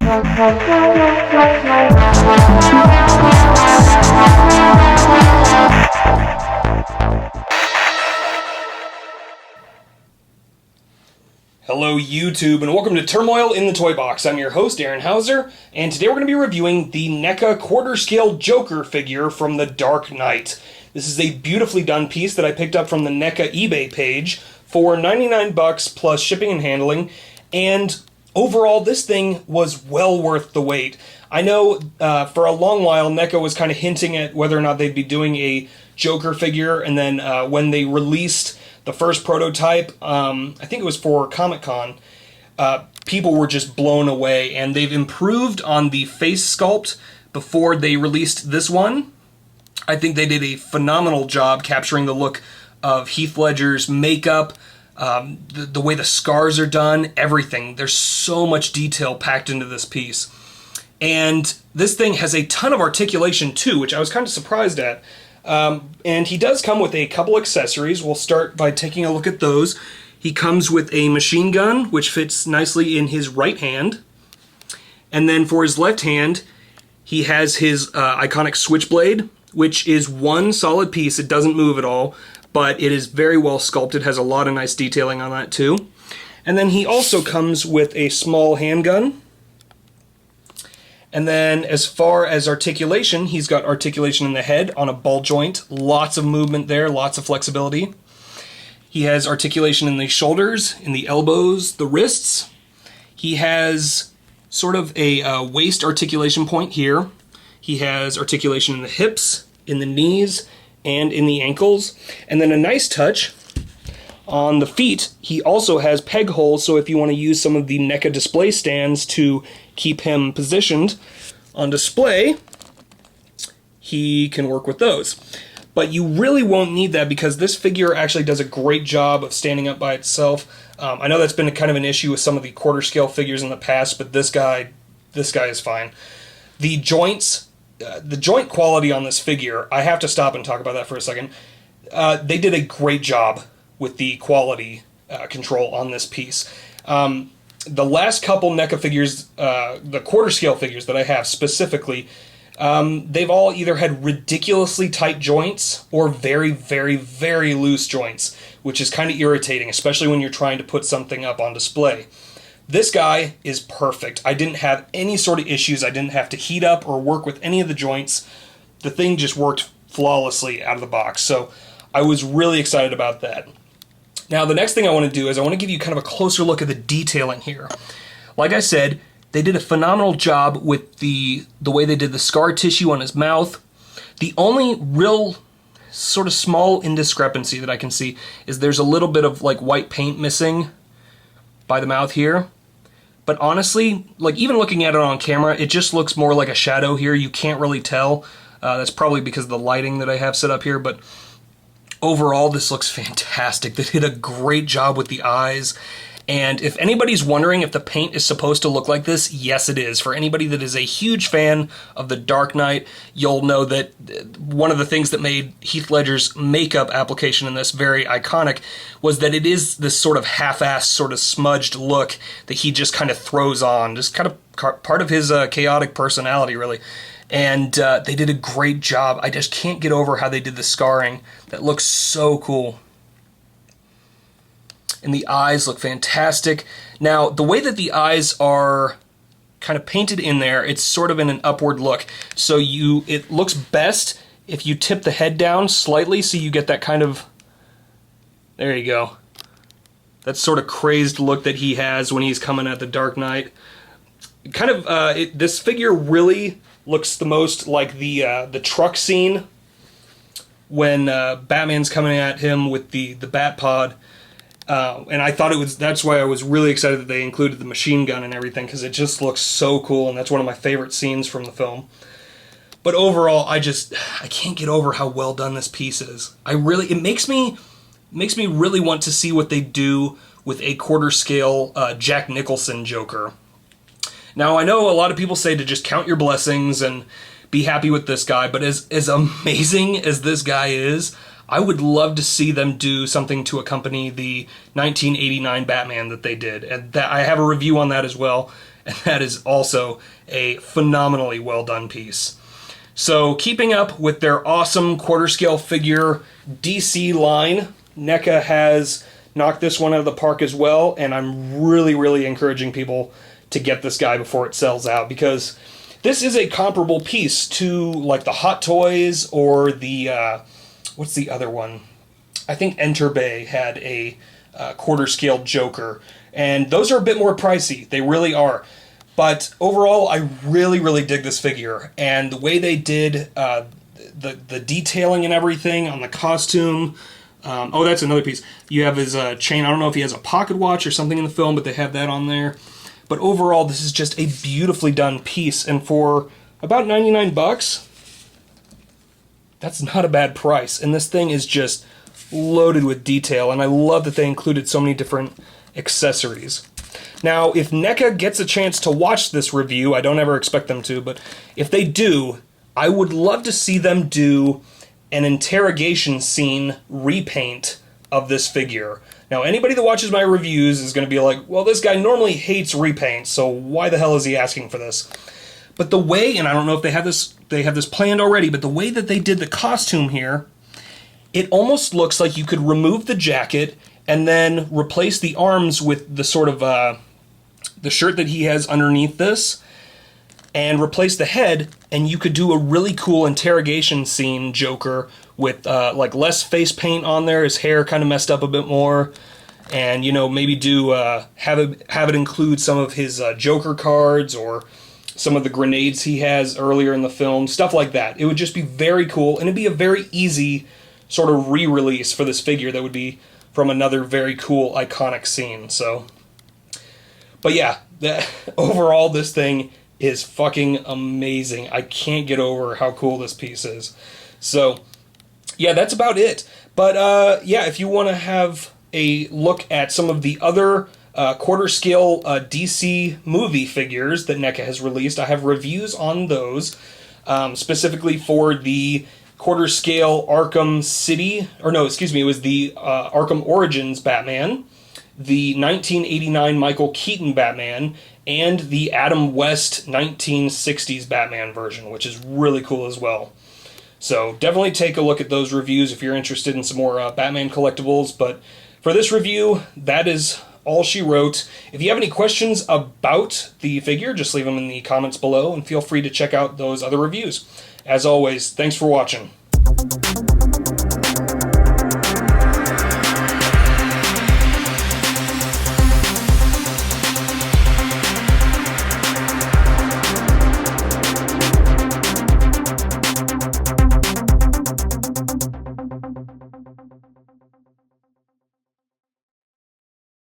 Hello YouTube, and welcome to Turmoil in the Toybox. I'm your host, Aaron Hauser, and today we're going to be reviewing the NECA quarter-scale Joker figure from The Dark Knight. This is a beautifully done piece that I picked up from the NECA eBay page for 99 bucks plus shipping and handling, and overall this thing was well worth the wait. I know for a long while NECA was kind of hinting at whether or not they'd be doing a Joker figure, and then when they released the first prototype, I think it was for Comic-Con, people were just blown away, and they've improved on the face sculpt before they released this one. I think they did a phenomenal job capturing the look of Heath Ledger's makeup, the way the scars are done, everything. There's so much detail packed into this piece. And this thing has a ton of articulation too, which I was kind of surprised at. And he does come with a couple accessories. We'll start by taking a look at those. He comes with a machine gun, which fits nicely in his right hand. And then for his left hand, he has his iconic switchblade, which is one solid piece. It doesn't move at all, but it is very well sculpted, has a lot of nice detailing on that too. And then he also comes with a small handgun. And then as far as articulation, he's got articulation in the head on a ball joint. Lots of movement there, lots of flexibility. He has articulation in the shoulders, in the elbows, the wrists. He has sort of a waist articulation point here. He has articulation in the hips, in the knees, and in the ankles. And then a nice touch on the feet. He also has peg holes, so if you want to use some of the NECA display stands to keep him positioned on display, he can work with those. But you really won't need that because this figure actually does a great job of standing up by itself. I know that's been kind of an issue with some of the quarter scale figures in the past, but this guy is fine. The joints, the joint quality on this figure, I have to stop and talk about that for a second. They did a great job with the quality control on this piece. The last couple NECA figures, the quarter scale figures that I have specifically, they've all either had ridiculously tight joints or very, very, very loose joints, which is kind of irritating, especially when you're trying to put something up on display. This guy is perfect. I didn't have any sort of issues. I didn't have to heat up or work with any of the joints. The thing just worked flawlessly out of the box, so I was really excited about that. Now, the next thing I want to do is I want to give you kind of a closer look at the detailing here. Like I said, they did a phenomenal job with the way they did the scar tissue on his mouth. The only real sort of small indiscrepancy that I can see is there's a little bit of like white paint missing by the mouth here. But honestly, like even looking at it on camera, it just looks more like a shadow here. You can't really tell. That's probably because of the lighting that I have set up here, but overall, this looks fantastic. They did a great job with the eyes. And if anybody's wondering if the paint is supposed to look like this, yes it is. For anybody that is a huge fan of The Dark Knight, you'll know that one of the things that made Heath Ledger's makeup application in this very iconic was that it is this sort of half-assed, sort of smudged look that he just kind of throws on. Just kind of part of his chaotic personality, really. And they did a great job. I just can't get over how they did the scarring. That looks so cool. And the eyes look fantastic. Now, the way that the eyes are kind of painted in there, it's sort of in an upward look. So it looks best if you tip the head down slightly so you get that kind of, there you go. That sort of crazed look that he has when he's coming at the Dark Knight. Kind of, this figure really looks the most like the truck scene when Batman's coming at him with the bat pod. And I thought that's why I was really excited that they included the machine gun and everything, because it just looks so cool, and that's one of my favorite scenes from the film. But overall, I can't get over how well done this piece is. It makes me really want to see what they do with a quarter scale Jack Nicholson Joker. Now, I know a lot of people say to just count your blessings and be happy with this guy, but as amazing as this guy is, I would love to see them do something to accompany the 1989 Batman that they did. And I have a review on that as well, and that is also a phenomenally well done piece. So keeping up with their awesome quarter scale figure DC line, NECA has knocked this one out of the park as well, and I'm really encouraging people to get this guy before it sells out, because this is a comparable piece to like the Hot Toys or the what's the other one? I think Enterbay had a quarter scale Joker, and those are a bit more pricey. They really are. But overall, I really dig this figure, and the way they did the detailing and everything on the costume. Oh, that's another piece. You have his chain. I don't know if he has a pocket watch or something in the film, but they have that on there. But overall, this is just a beautifully done piece, and for about 99 bucks, that's not a bad price. And this thing is just loaded with detail, and I love that they included so many different accessories. Now, if NECA gets a chance to watch this review, I don't ever expect them to, but if they do, I would love to see them do an interrogation scene repaint of this figure. Now, anybody that watches my reviews is going to be like, well, this guy normally hates repaints, so why the hell is he asking for this? But the way, and I don't know if they have this planned already, but the way that they did the costume here, it almost looks like you could remove the jacket and then replace the arms with the sort of the shirt that he has underneath this, and replace the head, and you could do a really cool interrogation scene Joker with like less face paint on there, his hair kind of messed up a bit more, and, you know, maybe do have it include some of his Joker cards or some of the grenades he has earlier in the film, stuff like that. It would just be very cool, and it'd be a very easy sort of re-release for this figure that would be from another very cool, iconic scene. So, but yeah, overall, this thing is fucking amazing. I can't get over how cool this piece is. So, yeah, that's about it. But, yeah, if you want to have a look at some of the other quarter scale DC movie figures that NECA has released, I have reviews on those, specifically for the quarter scale Arkham City, or no, excuse me, it was the Arkham Origins Batman, the 1989 Michael Keaton Batman, and the Adam West 1960s Batman version, which is really cool as well. So definitely take a look at those reviews if you're interested in some more Batman collectibles. But for this review, that is all she wrote. If you have any questions about the figure, just leave them in the comments below, and feel free to check out those other reviews. As always, thanks for watching.